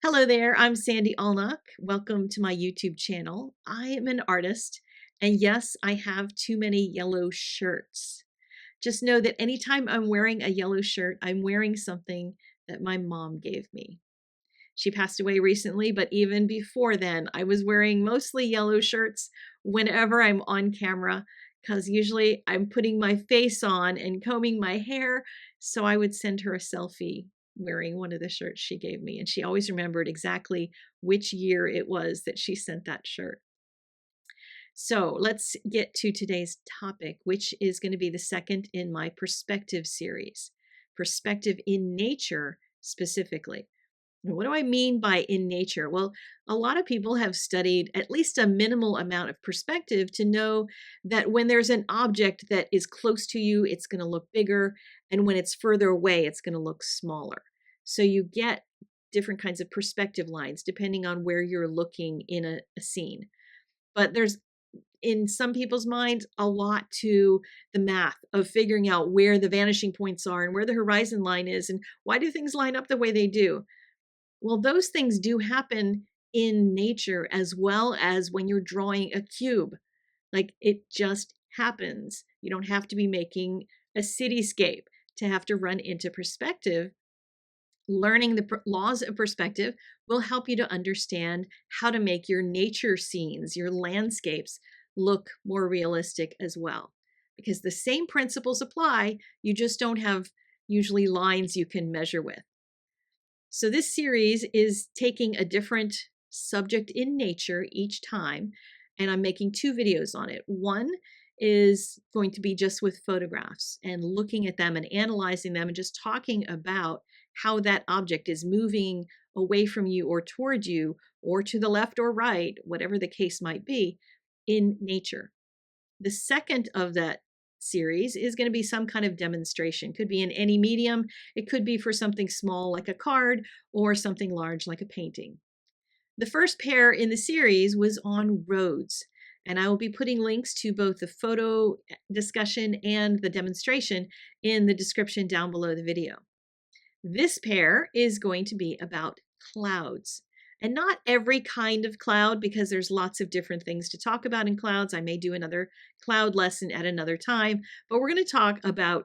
Hello there, I'm Sandy Allnock. Welcome to my YouTube channel. I am an artist, and yes, I have too many yellow shirts. Just know that anytime I'm wearing a yellow shirt, I'm wearing something that my mom gave me. She passed away recently, but even before then, I was wearing mostly yellow shirts whenever I'm on camera, because usually I'm putting my face on and combing my hair, so I would send her a selfie wearing one of the shirts she gave me, and she always remembered exactly which year it was that she sent that shirt. So let's get to today's topic, which is going to be the second in my perspective series, perspective in nature specifically. What do I mean by in nature? Well, a lot of people have studied at least a minimal amount of perspective to know that when there's an object that is close to you, it's going to look bigger, and when it's further away, it's going to look smaller. So you get different kinds of perspective lines depending on where you're looking in a scene. But there's, in some people's minds, a lot to the math of figuring out where the vanishing points are and where the horizon line is and why do things line up the way they do. Well, those things do happen in nature as well as when you're drawing a cube. Like, it just happens. You don't have to be making a cityscape to have to run into perspective. Learning the laws of perspective will help you to understand how to make your nature scenes, your landscapes, look more realistic as well. Because the same principles apply, you just don't have usually lines you can measure with. So this series is taking a different subject in nature each time, and I'm making two videos on it. One is going to be just with photographs and looking at them and analyzing them and just talking about how that object is moving away from you or toward you or to the left or right, whatever the case might be, in nature. The second of that series is going to be some kind of demonstration. Could be in any medium. It could be for something small like a card or something large like a painting. The first pair in the series was on roads, and I will be putting links to both the photo discussion and the demonstration in the description down below the video. This pair is going to be about clouds. And not every kind of cloud, because there's lots of different things to talk about in clouds. I may do another cloud lesson at another time, but we're going to talk about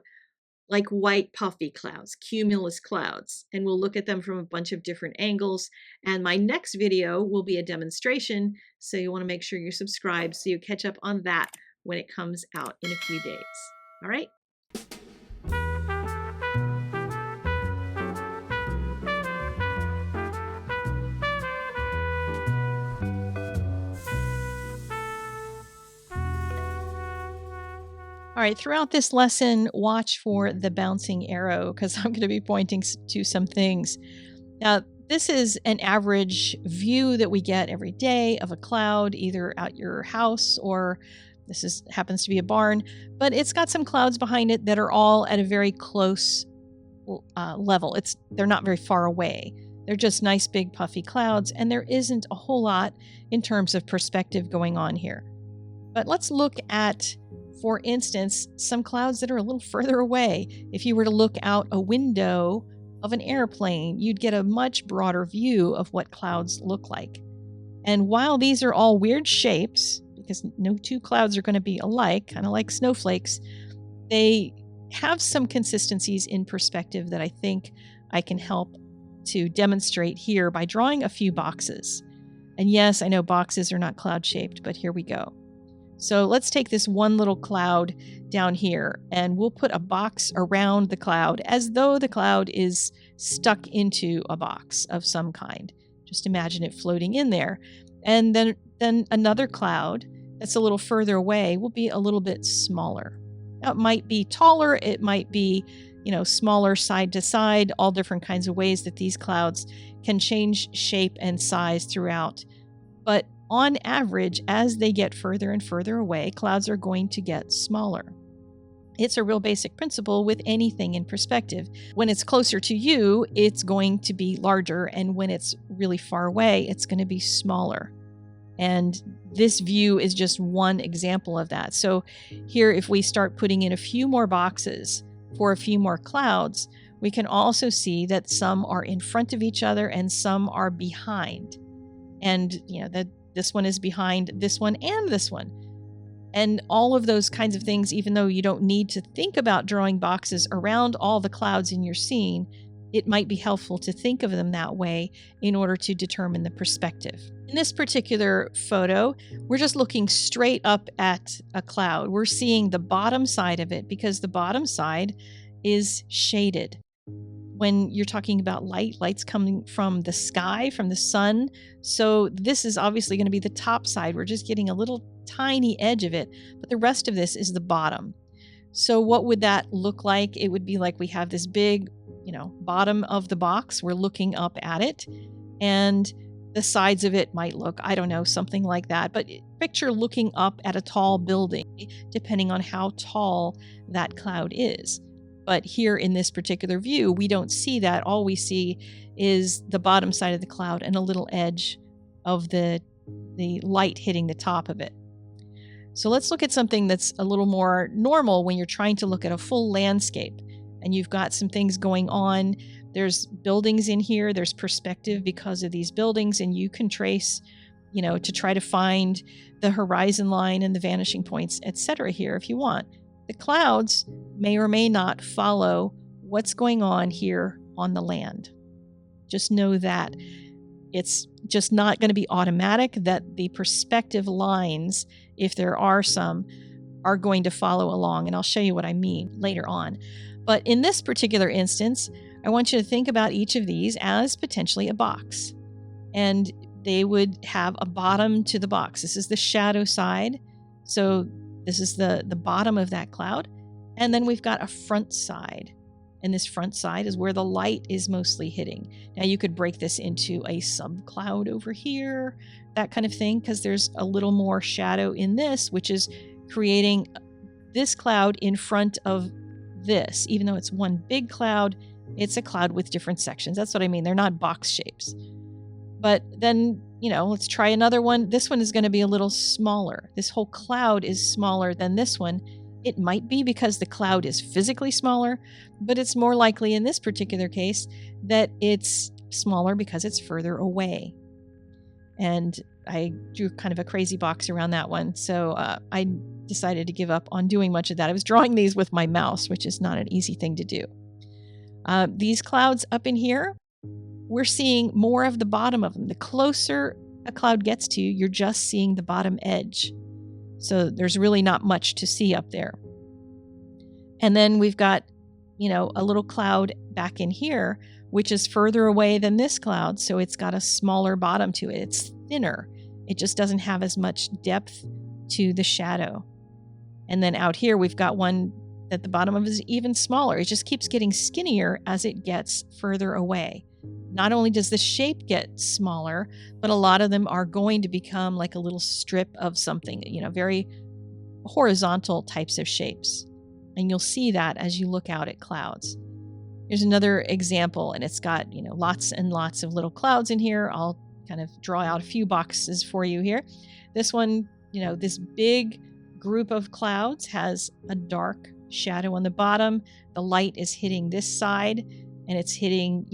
like white puffy clouds, cumulus clouds, and we'll look at them from a bunch of different angles. And my next video will be a demonstration, so you want to make sure you're subscribed so you catch up on that when it comes out in a few days. All right? All right, throughout this lesson, watch for the bouncing arrow because I'm going to be pointing to some things. Now, this is an average view that we get every day of a cloud, either at your house or happens to be a barn, but it's got some clouds behind it that are all at a very close level. They're not very far away. They're just nice big puffy clouds, and there isn't a whole lot in terms of perspective going on here. But let's look at, for instance, some clouds that are a little further away. If you were to look out a window of an airplane, you'd get a much broader view of what clouds look like. And while these are all weird shapes, because no two clouds are going to be alike, kind of like snowflakes, they have some consistencies in perspective that I think I can help to demonstrate here by drawing a few boxes. And yes, I know boxes are not cloud shaped, but here we go. So let's take this one little cloud down here, and we'll put a box around the cloud as though the cloud is stuck into a box of some kind. Just imagine it floating in there. And then another cloud that's a little further away will be a little bit smaller. Now, it might be taller, it might be, smaller side to side, all different kinds of ways that these clouds can change shape and size throughout. But on average, as they get further and further away, clouds are going to get smaller. It's a real basic principle with anything in perspective. When it's closer to you, it's going to be larger, and when it's really far away, it's going to be smaller. And this view is just one example of that. So here, if we start putting in a few more boxes for a few more clouds, we can also see that some are in front of each other and some are behind. And, that this one is behind this one and this one. And all of those kinds of things, even though you don't need to think about drawing boxes around all the clouds in your scene, it might be helpful to think of them that way in order to determine the perspective. In this particular photo, we're just looking straight up at a cloud. We're seeing the bottom side of it because the bottom side is shaded. When you're talking about light's coming from the sky, from the sun. So this is obviously going to be the top side. We're just getting a little tiny edge of it, but the rest of this is the bottom. So what would that look like? It would be like we have this big, bottom of the box. We're looking up at it, and the sides of it might look, I don't know, something like that. But picture looking up at a tall building, depending on how tall that cloud is. But here in this particular view, we don't see that. All we see is the bottom side of the cloud and a little edge of the light hitting the top of it. So let's look at something that's a little more normal when you're trying to look at a full landscape and you've got some things going on. There's buildings in here. There's perspective because of these buildings, and you can trace, to try to find the horizon line and the vanishing points, etc. here if you want. The clouds may or may not follow what's going on here on the land. Just know that it's just not going to be automatic that the perspective lines, if there are some, are going to follow along. And I'll show you what I mean later on. But in this particular instance, I want you to think about each of these as potentially a box. And they would have a bottom to the box. This is the shadow side. So this is the bottom of that cloud. And then we've got a front side. And this front side is where the light is mostly hitting. Now you could break this into a subcloud over here, that kind of thing, because there's a little more shadow in this, which is creating this cloud in front of this. Even though it's one big cloud, it's a cloud with different sections. That's what I mean. They're not box shapes. But then, let's try another one. This one is going to be a little smaller. This whole cloud is smaller than this one. It might be because the cloud is physically smaller, but it's more likely in this particular case that it's smaller because it's further away. And I drew kind of a crazy box around that one. So I decided to give up on doing much of that. I was drawing these with my mouse, which is not an easy thing to do. These clouds up in here, we're seeing more of the bottom of them. The closer a cloud gets to you, you're just seeing the bottom edge. So there's really not much to see up there. And then we've got, a little cloud back in here, which is further away than this cloud. So it's got a smaller bottom to it. It's thinner. It just doesn't have as much depth to the shadow. And then out here, we've got one that the bottom of it is even smaller. It just keeps getting skinnier as it gets further away. Not only does the shape get smaller, but a lot of them are going to become like a little strip of something, very horizontal types of shapes. And you'll see that as you look out at clouds. Here's another example, and it's got, lots and lots of little clouds in here. I'll kind of draw out a few boxes for you here. This one, this big group of clouds has a dark shadow on the bottom. The light is hitting this side, and it's hitting,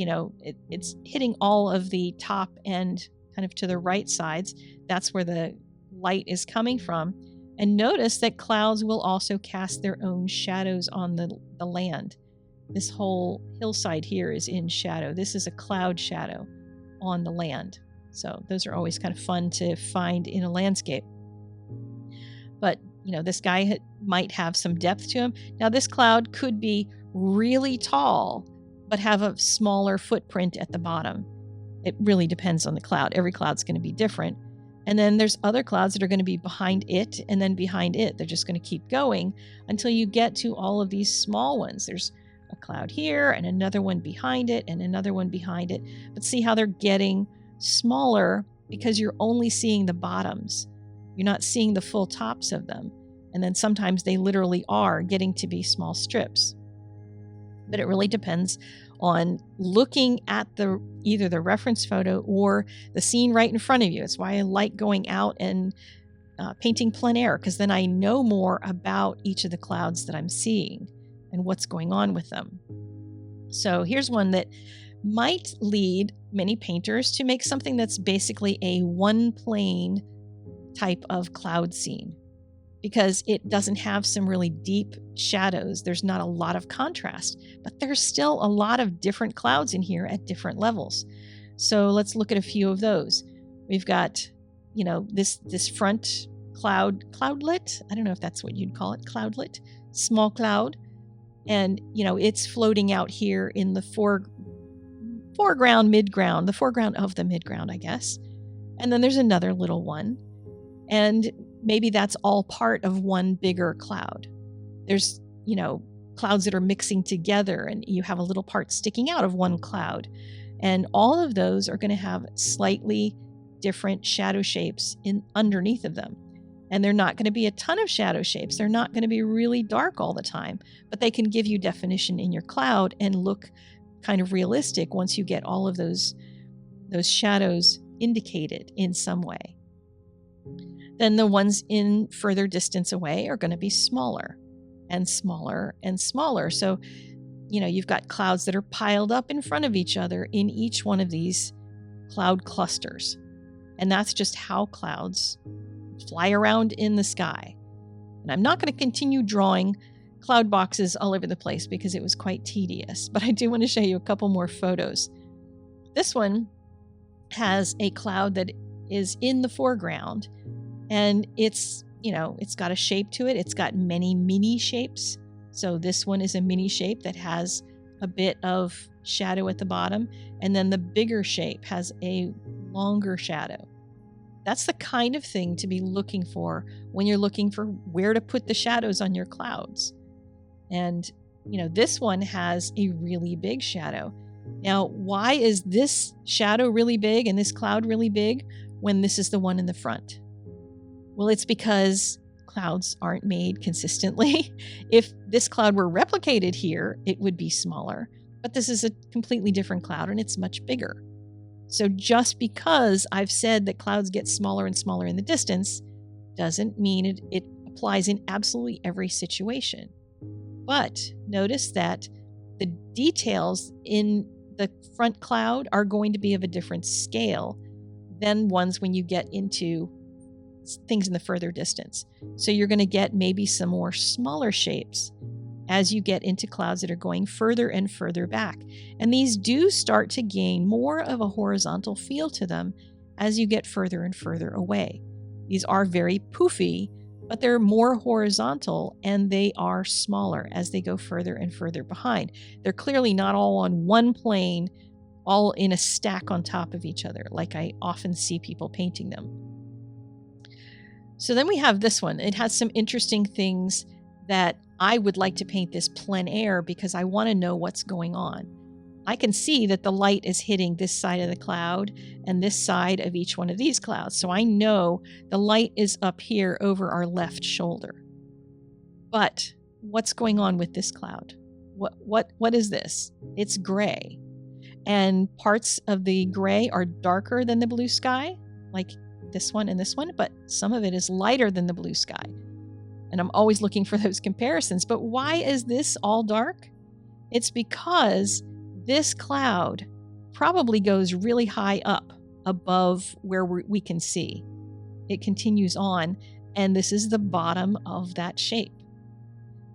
it's hitting all of the top and kind of to the right sides. That's where the light is coming from. And notice that clouds will also cast their own shadows on the land. This whole hillside here is in shadow. This is a cloud shadow on the land. So those are always kind of fun to find in a landscape. But, this guy might have some depth to him. Now, this cloud could be really tall, but have a smaller footprint at the bottom. It really depends on the cloud. Every cloud's going to be different. And then there's other clouds that are going to be behind it and then behind it. They're just going to keep going until you get to all of these small ones. There's a cloud here and another one behind it and another one behind it. But see how they're getting smaller because you're only seeing the bottoms. You're not seeing the full tops of them. And then sometimes they literally are getting to be small strips. But it really depends on looking at either the reference photo or the scene right in front of you. It's why I like going out and painting plein air, because then I know more about each of the clouds that I'm seeing and what's going on with them. So here's one that might lead many painters to make something that's basically a one plane type of cloud scene, because it doesn't have some really deep shadows. There's not a lot of contrast, but there's still a lot of different clouds in here at different levels. So let's look at a few of those. We've got, this front cloudlet. I don't know if that's what you'd call it, cloudlet, small cloud. And, it's floating out here in the foreground, midground, the foreground of the midground, I guess. And then there's another little one. And maybe that's all part of one bigger cloud. There's, clouds that are mixing together, and you have a little part sticking out of one cloud. And all of those are going to have slightly different shadow shapes underneath of them. And they're not going to be a ton of shadow shapes. They're not going to be really dark all the time, but they can give you definition in your cloud and look kind of realistic once you get all of those shadows indicated in some way. Then the ones in further distance away are going to be smaller and smaller and smaller. So, you've got clouds that are piled up in front of each other in each one of these cloud clusters. And that's just how clouds fly around in the sky. And I'm not going to continue drawing cloud boxes all over the place because it was quite tedious, but I do want to show you a couple more photos. This one has a cloud that is in the foreground, and it's got a shape to it. It's got many mini shapes. So this one is a mini shape that has a bit of shadow at the bottom, and then the bigger shape has a longer shadow. That's the kind of thing to be looking for when you're looking for where to put the shadows on your clouds. And, this one has a really big shadow. Now, why is this shadow really big and this cloud really big when this is the one in the front? Well, it's because clouds aren't made consistently. If this cloud were replicated here, it would be smaller. But this is a completely different cloud and it's much bigger. So just because I've said that clouds get smaller and smaller in the distance doesn't mean it applies in absolutely every situation. But notice that the details in the front cloud are going to be of a different scale than ones when you get into things in the further distance. So you're going to get maybe some more smaller shapes as you get into clouds that are going further and further back. And these do start to gain more of a horizontal feel to them as you get further and further away. These are very poofy, but they're more horizontal and they are smaller as they go further and further behind. They're clearly not all on one plane, all in a stack on top of each other, like I often see people painting them. So then we have this one. It has some interesting things that I would like to paint this plein air because I want to know what's going on. I can see that the light is hitting this side of the cloud and this side of each one of these clouds. So I know the light is up here over our left shoulder. But what's going on with this cloud? What is this? It's gray. And parts of the gray are darker than the blue sky, like this one and this one, but some of it is lighter than the blue sky. And I'm always looking for those comparisons. But why is this all dark? It's because this cloud probably goes really high up above where we can see. It continues on, and this is the bottom of that shape.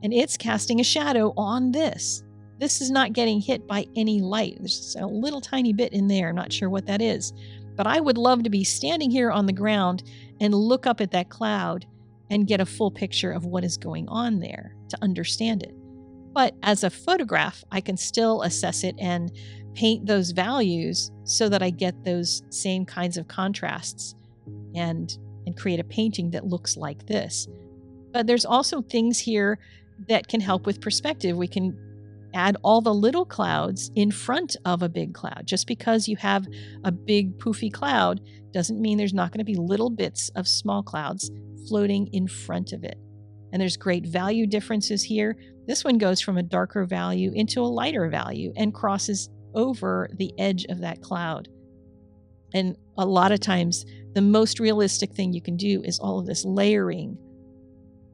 And it's casting a shadow on this. This is not getting hit by any light. There's just a little tiny bit in there. I'm not sure what that is. But I would love to be standing here on the ground and look up at that cloud and get a full picture of what is going on there to understand it. But as a photograph, I can still assess it and paint those values so that I get those same kinds of contrasts and create a painting that looks like this. But there's also things here that can help with perspective. We can add all the little clouds in front of a big cloud. Just because you have a big poofy cloud doesn't mean there's not going to be little bits of small clouds floating in front of it. And there's great value differences here. This one goes from a darker value into a lighter value and crosses over the edge of that cloud. And a lot of times, the most realistic thing you can do is all of this layering.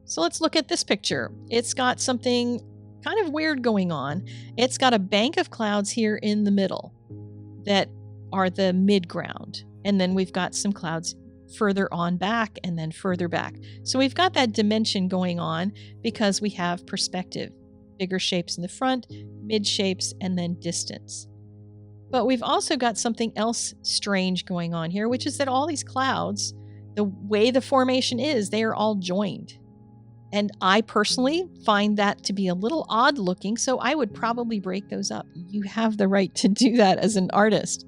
So let's look at this picture. It's got something kind of weird going on. It's got a bank of clouds here in the middle that are the midground. And then we've got some clouds further on back and then further back. So we've got that dimension going on because we have perspective. Bigger shapes in the front, mid shapes, and then distance. But we've also got something else strange going on here, which is that all these clouds, the way the formation is, they are all joined. And I personally find that to be a little odd looking, so I would probably break those up. You have the right to do that as an artist.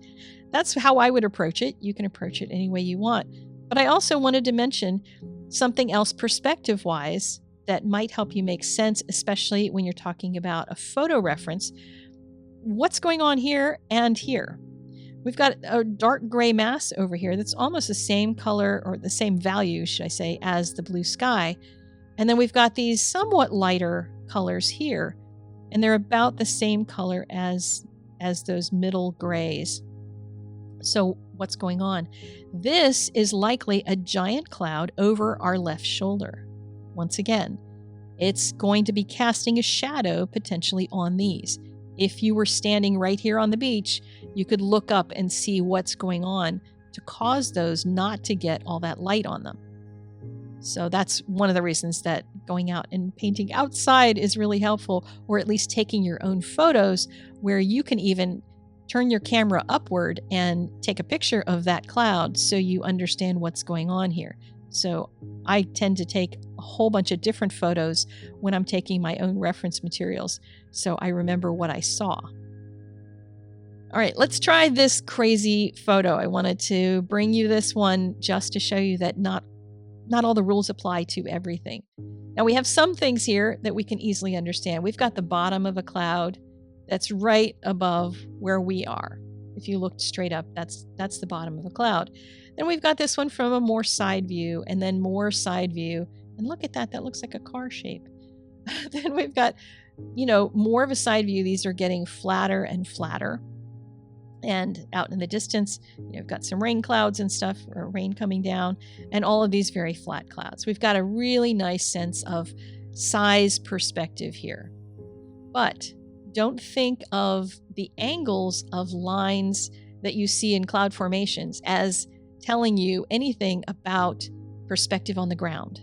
That's how I would approach it. You can approach it any way you want. But I also wanted to mention something else perspective-wise that might help you make sense, especially when you're talking about a photo reference. What's going on here and here? We've got a dark gray mass over here that's almost the same color, or the same value, should I say, as the blue sky. And then we've got these somewhat lighter colors here, and they're about the same color as those middle grays. So what's going on? This is likely a giant cloud over our left shoulder. Once again, it's going to be casting a shadow potentially on these. If you were standing right here on the beach, you could look up and see what's going on to cause those not to get all that light on them. So that's one of the reasons that going out and painting outside is really helpful, or at least taking your own photos where you can even turn your camera upward and take a picture of that cloud so you understand what's going on here. So I tend to take a whole bunch of different photos when I'm taking my own reference materials, so I remember what I saw. All right, let's try this crazy photo. I wanted to bring you this one just to show you that not all the rules apply to everything. Now we have some things here that we can easily understand. We've got the bottom of a cloud that's right above where we are. If you looked straight up, that's the bottom of a cloud. Then we've got this one from a more side view, and then more side view. And look at that, that looks like a car shape. Then we've got, more of a side view. These are getting flatter and flatter. And out in the distance, you've got some rain clouds and stuff, or rain coming down, and all of these very flat clouds. We've got a really nice sense of size perspective here. But don't think of the angles of lines that you see in cloud formations as telling you anything about perspective on the ground.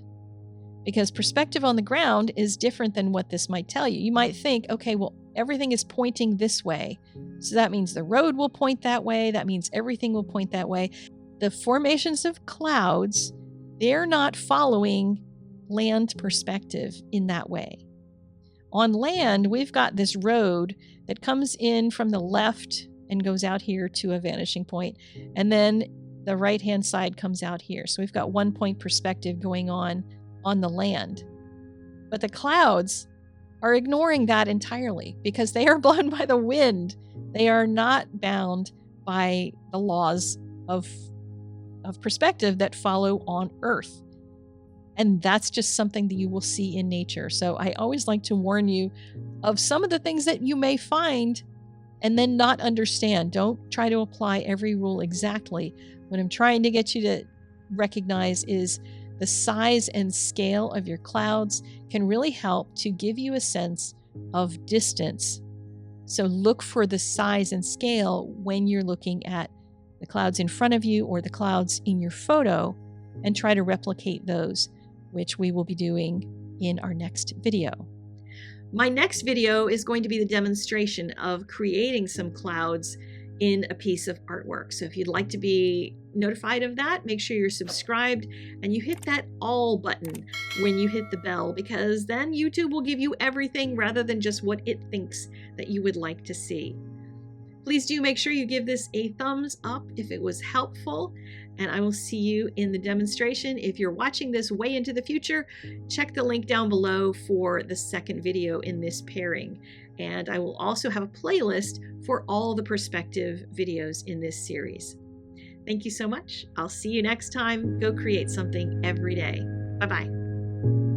Because perspective on the ground is different than what this might tell you. You might think, okay, well, everything is pointing this way. So that means the road will point that way. That means everything will point that way. The formations of clouds, they're not following land perspective in that way. On land, we've got this road that comes in from the left and goes out here to a vanishing point. And then the right-hand side comes out here. So we've got 1 point perspective going on the land. But the clouds are ignoring that entirely because they are blown by the wind. They are not bound by the laws of perspective that follow on Earth. And that's just something that you will see in nature. So I always like to warn you of some of the things that you may find and then not understand. Don't try to apply every rule exactly. What I'm trying to get you to recognize is the size and scale of your clouds can really help to give you a sense of distance. So look for the size and scale when you're looking at the clouds in front of you or the clouds in your photo, and try to replicate those, which we will be doing in our next video. My next video is going to be the demonstration of creating some clouds in a piece of artwork. So if you'd like to be notified of that, make sure you're subscribed and you hit that all button when you hit the bell, because then YouTube will give you everything rather than just what it thinks that you would like to see. Please do make sure you give this a thumbs up if it was helpful, and I will see you in the demonstration. If you're watching this way into the future, check the link down below for the second video in this pairing. And I will also have a playlist for all the perspective videos in this series. Thank you so much. I'll see you next time. Go create something every day. Bye-bye.